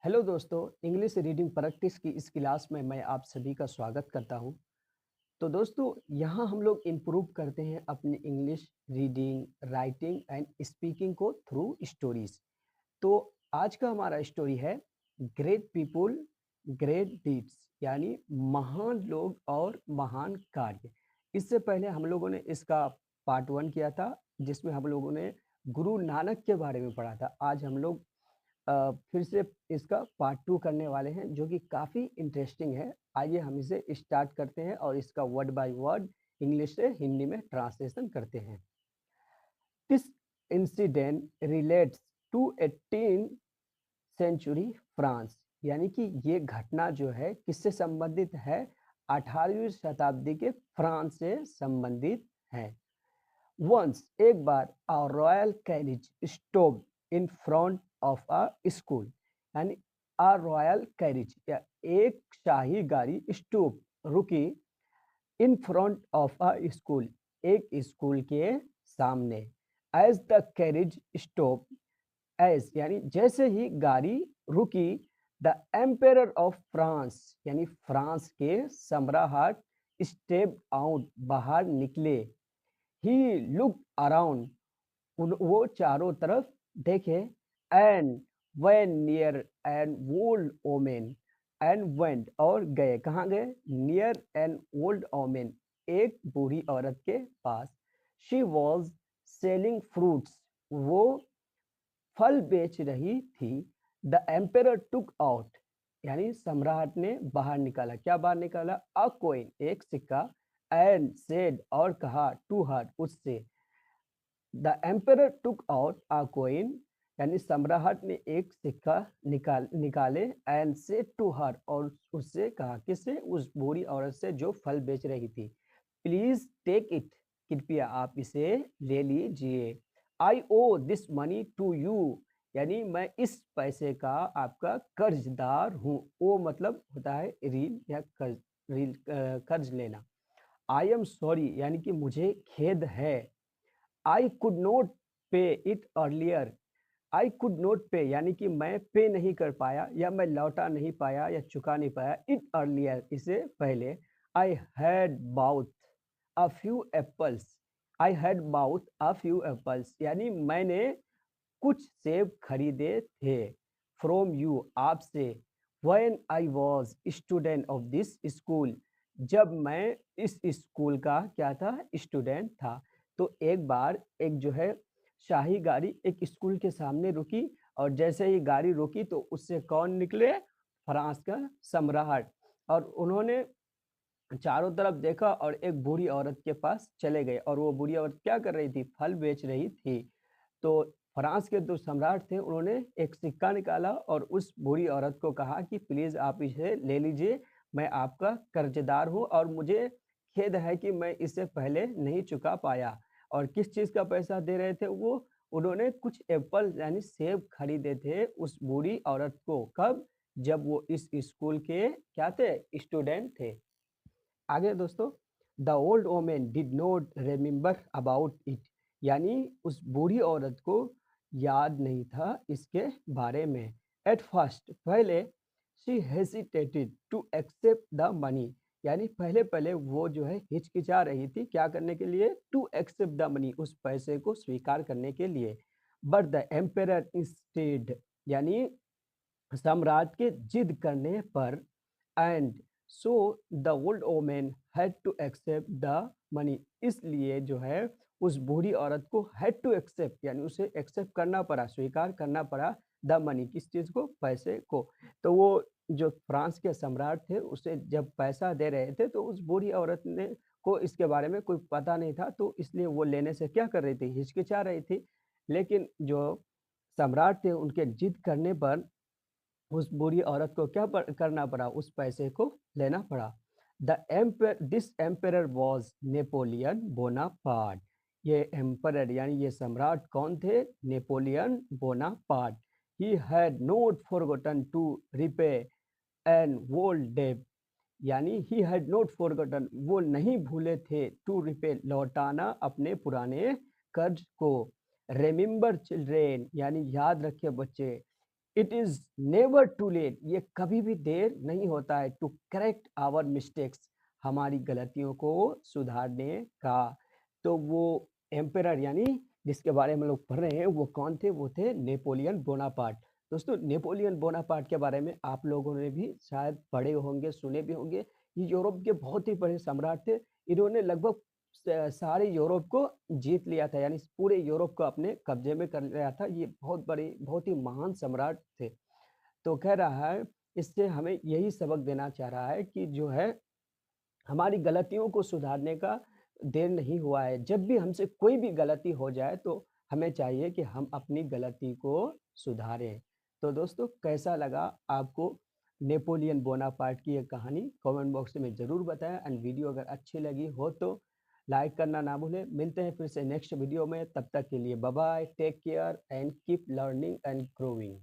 Hello दोस्तों, English reading practice की इस क्लास में मैं आप सभी का स्वागत करता हूं। तो दोस्तों, यहाँ हम लोग इम्प्रूव करते हैं अपनी English reading, writing and speaking को थ्रू स्टोरीज। तो आज का हमारा स्टोरी है ग्रेट पीपुल ग्रेट डीड्स, यानी महान लोग और महान कार्य। इससे पहले हम लोगों ने इसका पार्ट 1 किया था, जिसमें हम लोगों ने गुरु नानक के बारे में पढ़ा था। आज हम लोग फिर से इसका पार्ट 2 करने वाले हैं, जो कि काफ़ी इंटरेस्टिंग है। आइए हम इसे स्टार्ट करते हैं और इसका वर्ड बाय वर्ड इंग्लिश से हिंदी में ट्रांसलेशन करते हैं। This incident relates to 18 century France, यानी कि ये घटना जो है किससे संबंधित है? 18वीं शताब्दी के फ्रांस से संबंधित है। वंस, एक बार, a royal carriage stop in front of a school, यानी अ रॉयल कैरिज या एक शाही गाड़ी स्टॉप, रुकी, in front of a school, एक स्कूल के सामने। As the carriage stop, as यानी जैसे ही गाड़ी रुकी, द एम्पेरर ऑफ फ्रांस, यानी फ्रांस के सम्राट, स्टेप आउट, बाहर निकले। ही लुक अराउंड, वो चारों तरफ देखे। And when near an old woman, and went और गए, कहाँ गए? नियर एन ओल्ड ओमेन, एक बूढ़ी औरत के पास। शी वॉज सेलिंग फ्रूट्स, वो फल बेच रही थी। द एम्पेरर टुक आउट, यानी सम्राट ने बाहर निकाला, क्या बाहर निकाला? अ कोइन, एक सिक्का। एंड सेड, और कहा, टू हर, उससे। The emperor took out a coin, यानी सम्राट ने एक सिक्का निकाले। एंड सेड टू हर, और उससे कहा, किससे? उस बूढ़ी औरत से जो फल बेच रही थी। प्लीज टेक इट, कृपया आप इसे ले लीजिए। आई ओ दिस मनी टू यू, यानी मैं इस पैसे का आपका कर्जदार हूँ। ओ मतलब होता है ऋण या कर्ज, कर्ज लेना। आई एम सॉरी, यानी कि मुझे खेद है। आई कुड नॉट पे it earlier, I could not पे, यानी कि मैं पे नहीं कर पाया या मैं लौटा नहीं पाया या चुका नहीं पाया। इट अर्लियर, इसे पहले। I had bought a few apples, I had bought a few apples, यानी मैंने कुछ सेब खरीदे थे। फ्रॉम यू, आपसे। When I was student of this school, जब मैं इस स्कूल का क्या था? स्टूडेंट था। तो एक बार एक जो है शाही गाड़ी एक स्कूल के सामने रुकी, और जैसे ही गाड़ी रुकी तो उससे कौन निकले? फ्रांस का सम्राट। और उन्होंने चारों तरफ देखा और एक बूढ़ी औरत के पास चले गए, और वो बूढ़ी औरत क्या कर रही थी? फल बेच रही थी। तो फ्रांस के जो सम्राट थे, उन्होंने एक सिक्का निकाला और उस बूढ़ी औरत को कहा कि प्लीज आप इसे ले लीजिए, मैं आपका कर्जदार हूँ और मुझे खेद है कि मैं इसे पहले नहीं चुका पाया। और किस चीज का पैसा दे रहे थे वो? उन्होंने कुछ एप्पल यानी सेब खरीदे थे उस बूढ़ी औरत को। कब? जब वो इस स्कूल के क्या थे? स्टूडेंट थे। आगे दोस्तों, the old women did not remember about it, यानी उस बूढ़ी औरत को याद नहीं था इसके बारे में। एट फर्स्ट, पहले, she hesitated to accept the money, यानी पहले पहले वो जो है हिचकिचा रही थी, क्या करने के लिए? टू एक्सेप्ट द मनी, उस पैसे को स्वीकार करने के लिए। बट द एम्पेरर इंस्टेड, यानी सम्राट के जिद करने पर। And so the old woman had to accept the money, इसलिए जो है उस बूढ़ी औरत को हैड टू एक्सेप्ट, यानी उसे एक्सेप्ट करना पड़ा, स्वीकार करना पड़ा। द मनी, किस चीज को? पैसे को। तो वो जो फ्रांस के सम्राट थे, उसे जब पैसा दे रहे थे तो उस बूढ़ी औरत ने को इसके बारे में कोई पता नहीं था, तो इसलिए वो लेने से क्या कर रही थी? हिचकिचा रही थी। लेकिन जो सम्राट थे, उनके जिद करने पर उस बूढ़ी औरत को क्या करना पड़ा? उस पैसे को लेना पड़ा। This emperor was Napoleon Bonaparte, ये एम्परर यानी ये सम्राट कौन थे? Napoleon Bonaparte. He had not forgotten to repay an old debt, यानी ही हैड नॉट फॉरगॉटन, वो नहीं भूले थे, टू रिपे, लौटाना अपने पुराने कर्ज को। रिमेंबर चिल्ड्रेन, यानी याद रखे बच्चे, it is never too late, ये कभी भी देर नहीं होता है टू करेक्ट आवर मिस्टेक्स, हमारी गलतियों को सुधारने का। तो वो एम्परर यानी जिसके बारे में लोग पढ़ रहे हैं वो कौन थे? वो थे नेपोलियन बोनापार्ट। दोस्तों नेपोलियन बोनापार्ट के बारे में आप लोगों ने भी शायद पढ़े होंगे, सुने भी होंगे। ये यूरोप के बहुत ही बड़े सम्राट थे। इन्होंने लगभग सारे यूरोप को जीत लिया था, यानी पूरे यूरोप को अपने कब्जे में कर लिया था। ये बहुत बड़े, बहुत ही महान सम्राट थे। तो कह रहा है, इससे हमें यही सबक देना चाह रहा है कि जो है हमारी गलतियों को सुधारने का देर नहीं हुआ है। जब भी हमसे कोई भी गलती हो जाए तो हमें चाहिए कि हम अपनी गलती को सुधारें। तो दोस्तों कैसा लगा आपको नेपोलियन बोनापार्ट की ये कहानी? कमेंट बॉक्स में ज़रूर बताएँ एंड वीडियो अगर अच्छी लगी हो तो लाइक करना ना भूलें। मिलते हैं फिर से नेक्स्ट वीडियो में, तब तक के लिए bye bye, take care and keep learning and growing.